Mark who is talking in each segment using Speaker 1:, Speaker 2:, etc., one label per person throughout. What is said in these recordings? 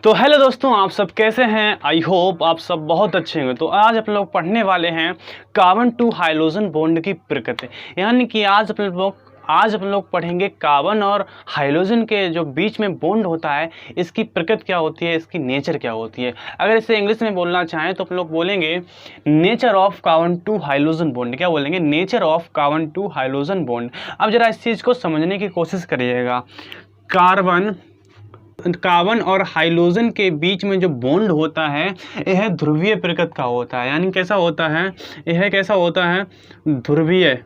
Speaker 1: तो हेलो दोस्तों, आप सब कैसे हैं। आई होप आप सब बहुत अच्छे होंगे। तो आज अपन लोग पढ़ने वाले हैं कार्बन टू हाइड्रोजन बॉन्ड की प्रकृति। यानी कि आज अपन लोग पढ़ेंगे कार्बन और हाइड्रोजन के जो बीच में बॉन्ड होता है, इसकी प्रकृति क्या होती है, इसकी नेचर क्या होती है। अगर इसे इंग्लिश में बोलना चाहें तो अपन लोग बोलेंगे nature of carbon to hydrogen bond. क्या बोलेंगे? Nature of carbon to hydrogen bond. अब जरा इस चीज़ को समझने की कोशिश करिएगा। कार्बन और हाइड्रोजन के बीच में जो बॉन्ड होता है यह ध्रुवीय प्रकृति का होता है। यानी कैसा होता है? यह कैसा होता है? ध्रुवीय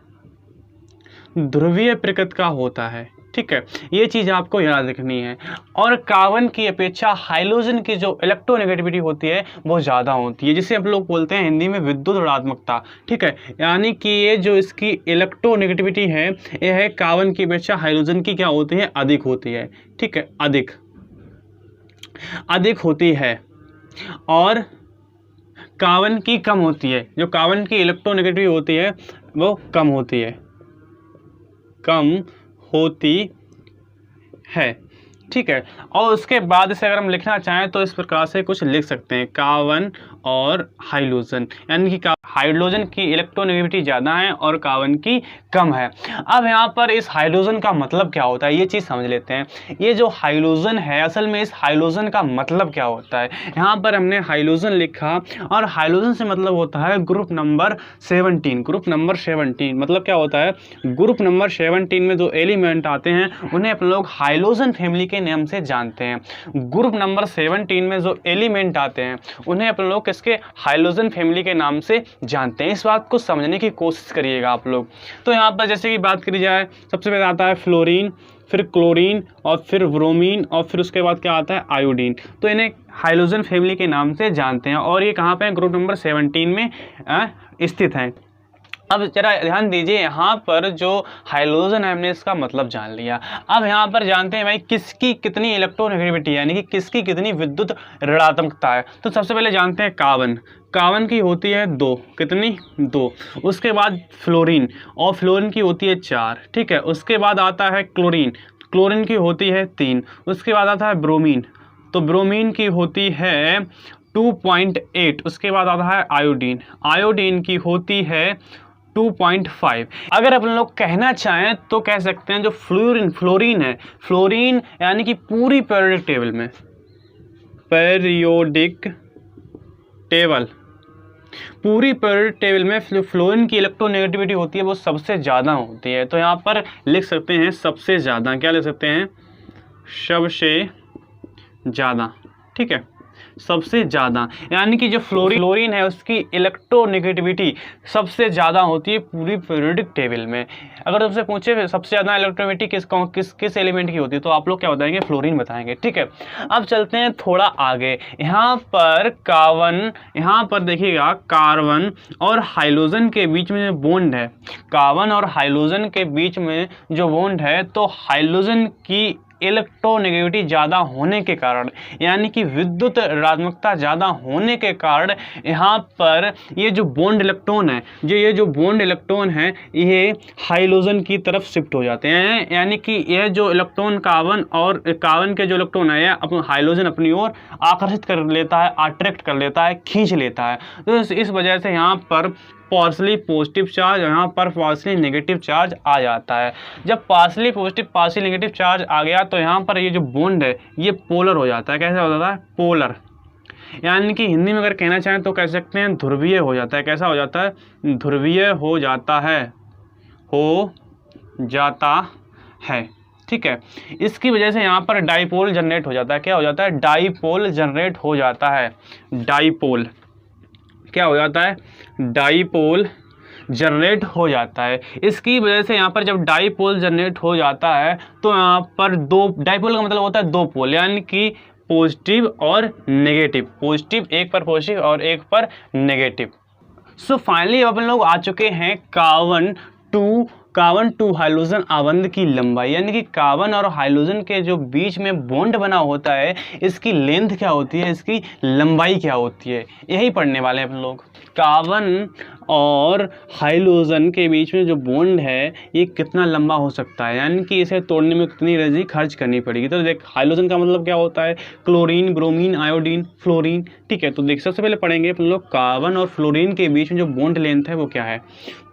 Speaker 1: प्रकृति का होता है। ठीक है, ये चीज़ आपको याद रखनी है। और कार्बन की अपेक्षा हाइड्रोजन की जो इलेक्ट्रोनेगेटिविटी होती है वो ज़्यादा होती है, जिसे हम लोग बोलते हैं हिंदी में विद्युत ऋणात्मकता। ठीक है, यानी कि ये जो इसकी इलेक्ट्रोनेगेटिविटी है यह कार्बन की अपेक्षा हाइड्रोजन की क्या होती है? अधिक होती है। ठीक है, अधिक होती है। और कार्बन की कम होती है। जो कार्बन की इलेक्ट्रोनेगेटिविटी होती है वो कम होती है। ठीक है, और उसके बाद इसे अगर हम लिखना चाहें तो इस प्रकार से कुछ लिख सकते हैं, कार्बन और हाइड्रोजन। यानी कि हाइड्रोजन की इलेक्ट्रोनेगेटिविटी ज़्यादा है और कार्बन की कम है। अब यहाँ पर इस हाइड्रोजन का मतलब क्या होता है, ये चीज़ समझ लेते हैं। ये जो हाइड्रोजन है, असल में इस हाइड्रोजन का मतलब क्या होता है। यहाँ पर हमने हाइड्रोजन लिखा और हाइड्रोजन से मतलब होता है ग्रुप नंबर 17। ग्रुप नंबर 17 मतलब क्या होता है? ग्रुप नंबर 17 में जो एलिमेंट आते हैं उन्हें अपन लोग हाइड्रोजन फैमिली के नाम से जानते हैं। ग्रुप नंबर 17 में जो एलिमेंट आते हैं उन्हें अपन लोग किसके? हाइड्रोजन फैमिली के नाम से जानते हैं। इस बात को समझने की कोशिश करिएगा आप लोग। तो यहाँ पर जैसे कि बात करी जाए, सबसे पहले आता है फ्लोरीन, फिर क्लोरीन और फिर ब्रोमीन और फिर उसके बाद क्या आता है? आयोडीन। तो इन्हें हाइड्रोजन फैमिली के नाम से जानते हैं और ये कहाँ पे हैं? ग्रुप नंबर 17 में स्थित हैं। अब जरा ध्यान दीजिए, यहाँ पर जो हाइड्रोजन है हमने इसका मतलब जान लिया। अब यहाँ पर जानते हैं भाई किसकी कितनी इलेक्ट्रोनेगेटिविटी है, यानी कि किसकी कितनी विद्युत ऋणात्मकता है। तो सबसे पहले जानते हैं कार्बन की होती है 2। कितनी? 2। उसके बाद फ्लोरीन, और फ्लोरीन की होती है 4। ठीक है, उसके बाद आता है क्लोरीन की होती है 3। उसके बाद आता है ब्रोमीन, तो ब्रोमीन की होती है 2.8। उसके बाद आता है आयोडीन की होती है 2.5। अगर अपन लोग कहना चाहें तो कह सकते हैं जो फ्लोरीन है, फ्लोरीन यानी कि पूरी पीरियोडिक टेबल में फ्लोरीन की इलेक्ट्रोनेगेटिविटी होती है वो सबसे ज़्यादा होती है। तो यहाँ पर लिख सकते हैं सबसे ज़्यादा। क्या लिख सकते हैं? सबसे ज़्यादा। ठीक है, सबसे ज़्यादा, यानी कि जो फ्लोरीन है उसकी इलेक्ट्रोनेगेटिविटी सबसे ज़्यादा होती है पूरी पीरियोडिक टेबल में। अगर तुमसे पूछे सबसे ज़्यादा इलेक्ट्रोनेगेटिविटी किस एलिमेंट की होती है तो आप लोग क्या बताएंगे? फ्लोरीन बताएंगे। ठीक है, अब चलते हैं थोड़ा आगे। यहाँ पर देखिएगा, कार्बन और हाइड्रोजन के बीच में जो बॉन्ड है, कार्बन और हाइड्रोजन के बीच में जो बॉन्ड है, तो हाइड्रोजन की इलेक्ट्रोनेगेटिविटी ज़्यादा होने के कारण, यानी कि विद्युत ऋणात्मकता ज़्यादा होने के कारण यहाँ पर ये जो बॉन्ड इलेक्ट्रॉन है, ये हाइड्रोजन की तरफ शिफ्ट हो जाते हैं। यानी कि यह जो इलेक्ट्रॉन कार्बन के जो इलेक्ट्रॉन है अपना हाइड्रोजन अपनी ओर आकर्षित कर लेता है, अट्रैक्ट कर लेता है, खींच लेता है। तो इस वजह से यहाँ पर पार्शली पॉजिटिव चार्ज, यहाँ पर पार्शली नेगेटिव चार्ज आ जाता है। जब partially positive partially negative charge आ गया तो यहाँ पर ये जो बॉन्ड है ये पोलर हो जाता है। कैसे हो जाता है? पोलर। यानी कि हिंदी में अगर कहना चाहें तो कह सकते हैं ध्रुवीय हो जाता है। कैसा हो जाता है? ध्रुवीय हो जाता है। ठीक है, इसकी वजह से यहाँ पर डाइपोल जनरेट हो जाता है। क्या हो जाता है? डाइपोल जनरेट हो जाता है। डाइपोल क्या हो जाता है? डाइपोल जनरेट हो जाता है। इसकी वजह से यहाँ पर जब डाइपोल जनरेट हो जाता है तो यहाँ पर डाइपोल का मतलब होता है 2 पोल, यानी कि पॉजिटिव और नेगेटिव। पॉजिटिव, एक पर पॉजिटिव और एक पर नेगेटिव। सो फाइनली अपन लोग आ चुके हैं carbon to carbon to hydrogen आबंध की लंबाई, यानी कि कार्बन और हाइड्रोजन के जो बीच में बॉन्ड बना होता है इसकी लेंथ क्या होती है, इसकी लंबाई क्या होती है, यही पढ़ने वाले हैं हम लोग। कार्बन और हाइड्रोजन के बीच में जो बॉन्ड है ये कितना लंबा हो सकता है, यानी कि इसे तोड़ने में कितनी एनर्जी खर्च करनी पड़ेगी। तो देख हाइड्रोजन का मतलब क्या होता है, क्लोरीन, ब्रोमीन, आयोडीन, फ्लोरीन। ठीक है, तो देख सबसे पहले पढ़ेंगे हम लोग कार्बन और फ्लोरीन के बीच में जो बॉन्ड लेंथ है वो क्या है।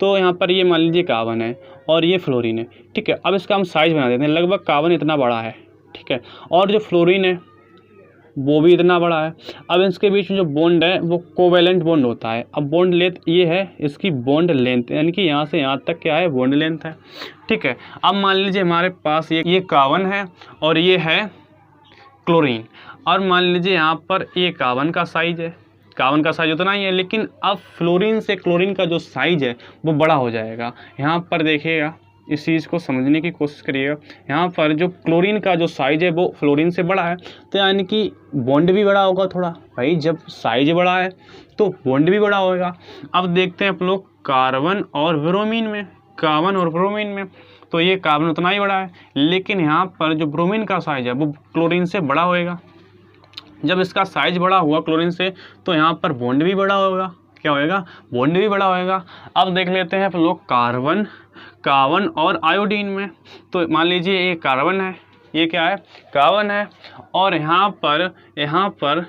Speaker 1: तो यहाँ पर ये मान लीजिए कार्बन है और ये फ्लोरीन है। ठीक है, अब इसका हम साइज बना देते हैं। लगभग कार्बन इतना बड़ा है, ठीक है, और जो फ्लोरीन है वो भी इतना बड़ा है। अब इसके बीच में जो बॉन्ड है वो कोवेलेंट बॉन्ड होता है। अब बॉन्ड लेंथ ये है इसकी बॉन्ड लेंथ, यानी कि यहाँ से यहाँ तक क्या है, बॉन्ड लेंथ है। ठीक है, अब मान लीजिए हमारे पास ये कार्बन है और ये है क्लोरीन, और मान लीजिए यहाँ पर ये कार्बन का साइज है, कार्बन का साइज उतना ही है, लेकिन अब फ्लोरीन से क्लोरीन का जो साइज है वो बड़ा हो जाएगा। यहाँ पर देखिएगा, इस चीज़ को समझने की कोशिश करिएगा। यहाँ पर जो क्लोरीन का जो साइज है वो फ्लोरीन से बड़ा है, तो यानी कि बॉन्ड भी बड़ा होगा थोड़ा। भाई जब साइज बड़ा है तो बॉन्ड भी बड़ा होगा। अब देखते हैं आप लोग कार्बन और ब्रोमीन में, कार्बन और ब्रोमीन में, तो ये कार्बन उतना ही बड़ा है, लेकिन यहाँ पर जो ब्रोमीन का साइज है वो क्लोरीन से बड़ा होएगा। जब इसका साइज बड़ा हुआ क्लोरीन से तो यहाँ पर बॉन्ड भी बड़ा होगा। क्या होएगा, बॉन्ड भी बड़ा होएगा। अब देख लेते हैं आप लोग कार्बन और आयोडीन में। तो मान लीजिए ये कार्बन है, ये क्या है, कार्बन है, और यहाँ पर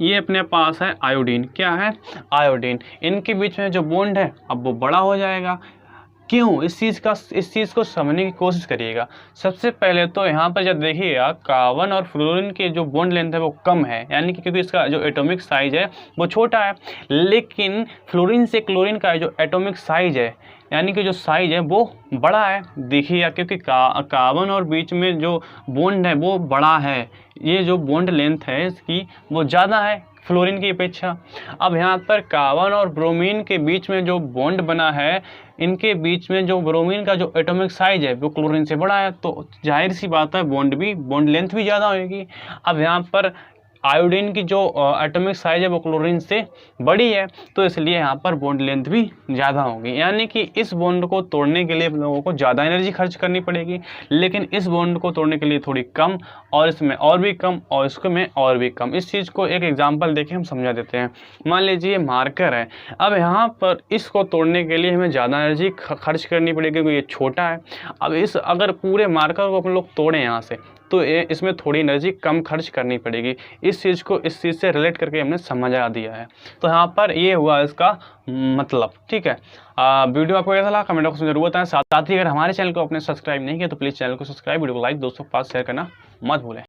Speaker 1: ये अपने पास है आयोडीन। क्या है, आयोडीन। इनके बीच में जो बॉन्ड है अब वो बड़ा हो जाएगा। क्यों, इस चीज़ को समझने की कोशिश करिएगा। सबसे पहले तो यहाँ पर जब देखिएगा कार्बन और फ्लोरीन के जो बॉन्ड लेंथ है वो कम है, यानी कि क्योंकि इसका जो एटॉमिक साइज है वो छोटा है, लेकिन फ्लोरीन से क्लोरीन का जो एटॉमिक साइज है, यानी कि जो साइज है वो बड़ा है। देखिए क्योंकि कार्बन और बीच में जो बॉन्ड है वो बड़ा है, ये जो बॉन्ड लेंथ है इसकी वो ज़्यादा है फ्लोरीन की अपेक्षा। अब यहाँ पर कार्बन और ब्रोमीन के बीच में जो बॉन्ड बना है, इनके बीच में जो ब्रोमीन का जो एटॉमिक साइज है वो क्लोरीन से बड़ा है, तो जाहिर सी बात है बॉन्ड लेंथ भी ज़्यादा होगी। अब यहाँ पर आयोडीन की जो एटॉमिक साइज है वो क्लोरीन से बड़ी है, तो इसलिए यहाँ पर बॉन्ड लेंथ भी ज़्यादा होगी, यानी कि इस बॉन्ड को तोड़ने के लिए हम लोगों को ज़्यादा एनर्जी खर्च करनी पड़ेगी, लेकिन इस बॉन्ड को तोड़ने के लिए थोड़ी कम, और इसमें और भी कम, और इसमें और भी कम। इस चीज़ को एक एग्जाम्पल देके हम समझा देते हैं। मान लीजिए मार्कर है, अब यहाँ पर इसको तोड़ने के लिए हमें ज़्यादा एनर्जी खर्च करनी पड़ेगी क्योंकि ये छोटा है। अब अगर पूरे मार्कर को हम लोग तोड़ें यहाँ से, तो इसमें थोड़ी एनर्जी कम खर्च करनी पड़ेगी। इस चीज़ को इस चीज़ से रिलेट करके हमने समझा दिया है। तो यहाँ पर ये हुआ इसका मतलब। ठीक है, वीडियो आपको कैसा लगा कमेंट बॉक्स में जरूर बताएं। साथ ही अगर हमारे चैनल को आपने सब्सक्राइब नहीं किया तो प्लीज़ चैनल को सब्सक्राइब, वीडियो को लाइक, दोस्तों के पास शेयर करना मत भूलें।